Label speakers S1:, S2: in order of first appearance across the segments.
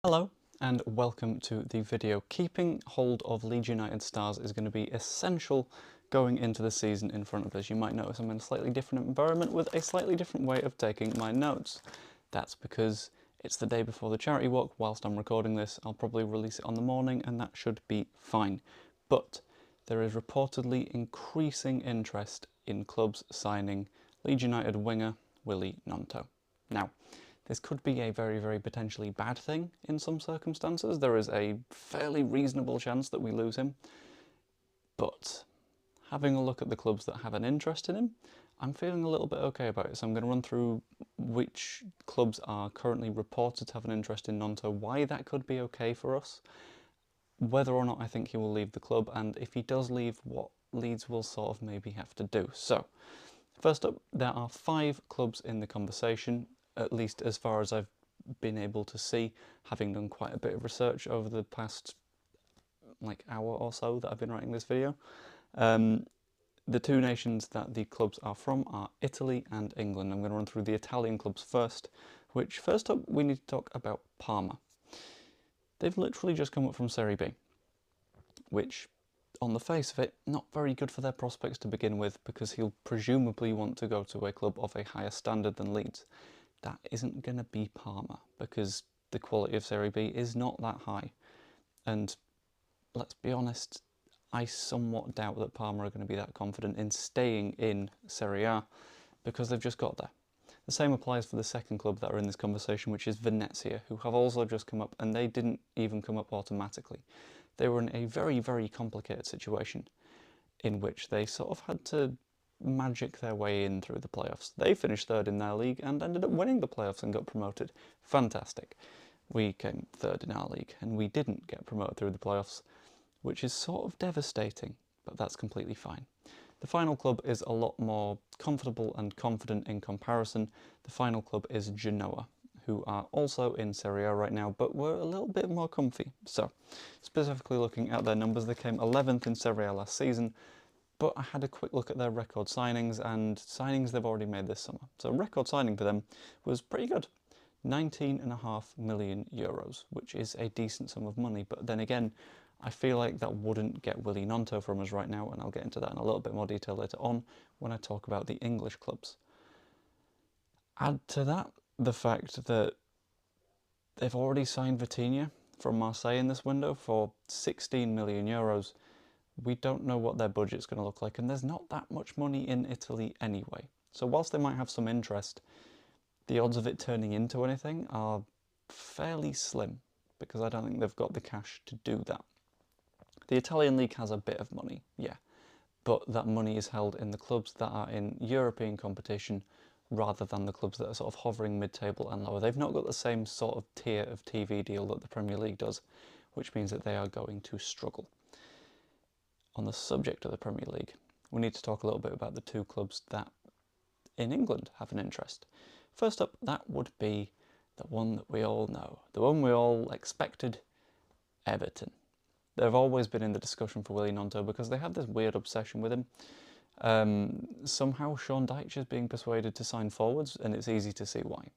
S1: Hello and welcome to the video. Keeping hold of Leeds United stars is going to be essential going into the season in front of us. You might notice I'm in a slightly different environment with a slightly different way of taking my notes. That's because it's the day before the charity walk. Whilst I'm recording this, I'll probably release it on the morning and that should be fine. But there is reportedly increasing interest in clubs signing Leeds United winger Willie Gnonto. Now, this could be a very, very potentially bad thing in some circumstances. There is a fairly reasonable chance that we lose him. But having a look at the clubs that have an interest in him, I'm feeling a little bit okay about it. So I'm going to run through which clubs are currently reported to have an interest in Gnonto, why that could be okay for us, whether or not I think he will leave the club, and if he does leave, what Leeds will sort of maybe have to do. So, first up, there are 5 clubs in the conversation, at least as far as I've been able to see, having done quite a bit of research over the past hour or so that I've been writing this video. The 2 nations that the clubs are from are Italy and England. I'm going to run through the Italian clubs first, which first up we need to talk about Parma. They've literally just come up from Serie B, which on the face of it, not very good for their prospects to begin with, because he'll presumably want to go to a club of a higher standard than Leeds. That isn't going to be Parma, because the quality of Serie B is not that high. And let's be honest, I somewhat doubt that Parma are going to be that confident in staying in Serie A, because they've just got there. The same applies for the second club that are in this conversation, which is Venezia, who have also just come up, and they didn't even come up automatically. They were in a very, very complicated situation in which they sort of had to magic their way in through the playoffs. They finished 3rd in their league and ended up winning the playoffs and got promoted. Fantastic. We came 3rd in our league and we didn't get promoted through the playoffs, which is sort of devastating, but that's completely fine. The final club is a lot more comfortable and confident in comparison. The final club is Genoa, who are also in Serie A right now, but were a little bit more comfy. So, specifically looking at their numbers, they came 11th in Serie A last season, but I had a quick look at their record signings, and signings they've already made this summer. So record signing for them was pretty good. 19.5 million euros, which is a decent sum of money, but then again, I feel like that wouldn't get Willie Gnonto from us right now, and I'll get into that in a little bit more detail later on when I talk about the English clubs. Add to that the fact that they've already signed Vitinha from Marseille in this window for 16 million euros. We don't know what their budget's going to look like, and there's not that much money in Italy anyway. So whilst they might have some interest, the odds of it turning into anything are fairly slim, because I don't think they've got the cash to do that. The Italian league has a bit of money, yeah, but that money is held in the clubs that are in European competition rather than the clubs that are sort of hovering mid-table and lower. They've not got the same sort of tier of TV deal that the Premier League does, which means that they are going to struggle. On the subject of the Premier League, we need to talk a little bit about the 2 clubs that in England have an interest. First up, that would be the one that we all know, the one we all expected, Everton. They've always been in the discussion for Willie Gnonto because they have this weird obsession with him. Somehow Sean Dyche is being persuaded to sign forwards, and it's easy to see why.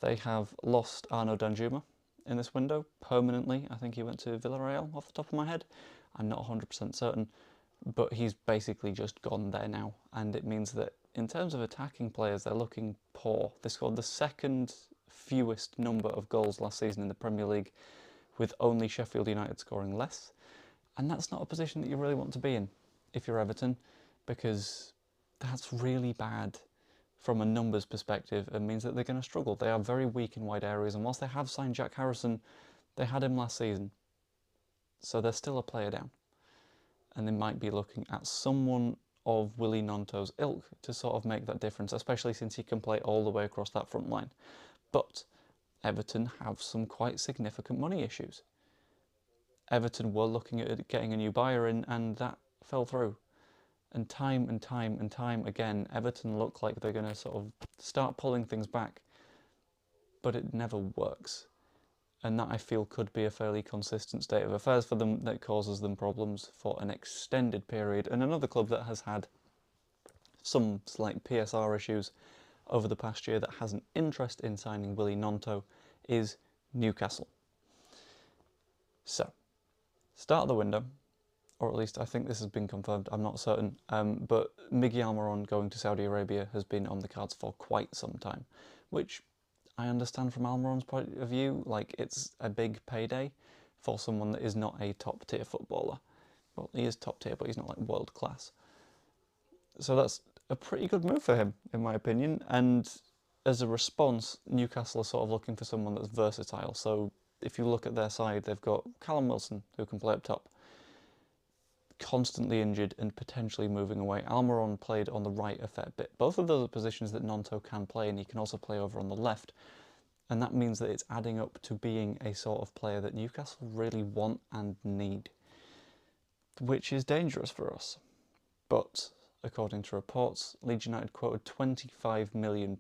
S1: They have lost Arnaud Danjuma in this window permanently. I think he went to Villarreal off the top of my head. I'm not 100% certain, but he's basically just gone there now, and it means that in terms of attacking players, they're looking poor. They scored the 2nd fewest number of goals last season in the Premier League, with only Sheffield United scoring less, and that's not a position that you really want to be in if you're Everton, because that's really bad from a numbers perspective. It means that they're going to struggle. They are very weak in wide areas, and whilst they have signed Jack Harrison, they had him last season, so they're still a player down, and they might be looking at someone of Willie Gnonto's ilk to sort of make that difference, especially since he can play all the way across that front line. But Everton have some quite significant money issues. Everton were looking at getting a new buyer in, and that fell through. And time and time and time again, Everton look like they're going to sort of start pulling things back, but it never works. And that, I feel, could be a fairly consistent state of affairs for them that causes them problems for an extended period. And another club that has had some slight PSR issues over the past year that has an interest in signing Willie Gnonto is Newcastle. So, start of the window, or at least I think this has been confirmed, I'm not certain, but Miggy Almiron going to Saudi Arabia has been on the cards for quite some time, which I understand from Almiron's point of view, like it's a big payday for someone that is not a top tier footballer. Well, he is top tier, but he's not like world class. So that's a pretty good move for him, in my opinion, and as a response, Newcastle are sort of looking for someone that's versatile. So if you look at their side, they've got Callum Wilson, who can play up top, constantly injured and potentially moving away. Almiron played on the right a fair bit. Both of those are positions that Gnonto can play, and he can also play over on the left. And that means that it's adding up to being a sort of player that Newcastle really want and need, which is dangerous for us. But according to reports, Leeds United quoted £25 million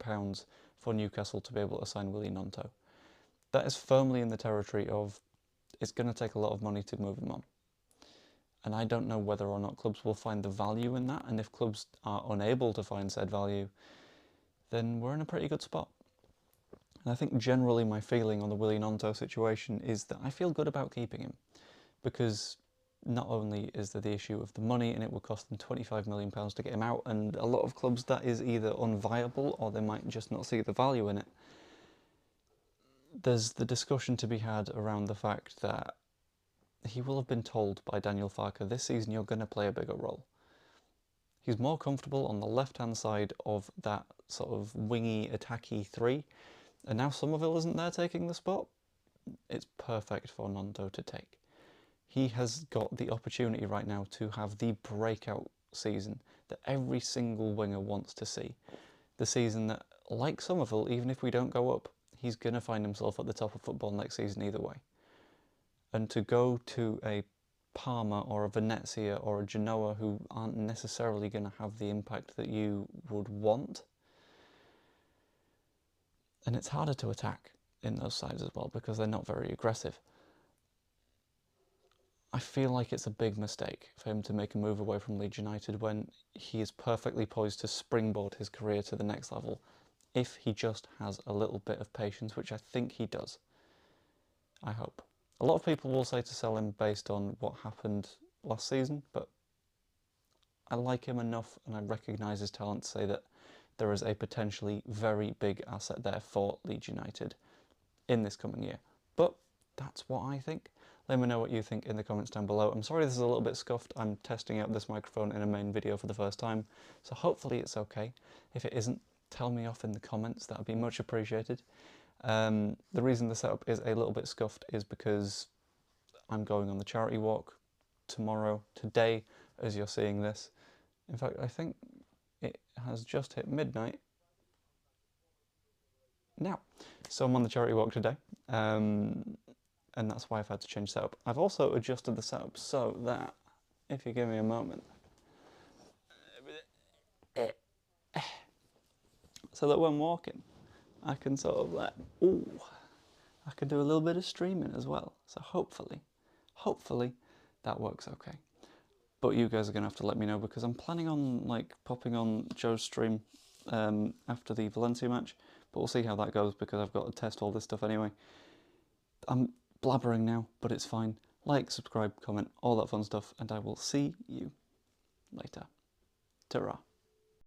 S1: for Newcastle to be able to sign Willy Gnonto. That is firmly in the territory of it's going to take a lot of money to move him on. And I don't know whether or not clubs will find the value in that, and if clubs are unable to find said value, then we're in a pretty good spot. And I think generally my feeling on the Willy Gnonto situation is that I feel good about keeping him, because not only is there the issue of the money, and it will cost them £25 million to get him out, and a lot of clubs that is either unviable or they might just not see the value in it. There's the discussion to be had around the fact that he will have been told by Daniel Farke, this season you're going to play a bigger role. He's more comfortable on the left-hand side of that sort of wingy, attacky three, and now Somerville isn't there taking the spot. It's perfect for Gnonto to take. He has got the opportunity right now to have the breakout season that every single winger wants to see. The season that, like Somerville, even if we don't go up, he's going to find himself at the top of football next season either way. And to go to a Parma or a Venezia or a Genoa who aren't necessarily going to have the impact that you would want, and it's harder to attack in those sides as well because they're not very aggressive. I feel like it's a big mistake for him to make a move away from Leeds United when he is perfectly poised to springboard his career to the next level if he just has a little bit of patience, which I think he does. I hope. A lot of people will say to sell him based on what happened last season, but I like him enough and I recognise his talent to say that there is a potentially very big asset there for Leeds United in this coming year. But that's what I think. Let me know what you think in the comments down below. I'm sorry this is a little bit scuffed. I'm testing out this microphone in a main video for the first time, so hopefully it's okay. If it isn't, tell me off in the comments. That would be much appreciated. The reason the setup is a little bit scuffed is because I'm going on the charity walk today, as you're seeing this. In fact, I think it has just hit midnight now. So I'm on the charity walk today, and that's why I've had to change setup. I've also adjusted the setup so that, if you give me a moment, so that when walking, I can sort of like, I can do a little bit of streaming as well. So hopefully that works okay. But you guys are going to have to let me know because I'm planning on like popping on Joe's stream after the Valencia match. But we'll see how that goes because I've got to test all this stuff anyway. I'm blabbering now, but it's fine. Like, subscribe, comment, all that fun stuff, and I will see you later. Ta-ra.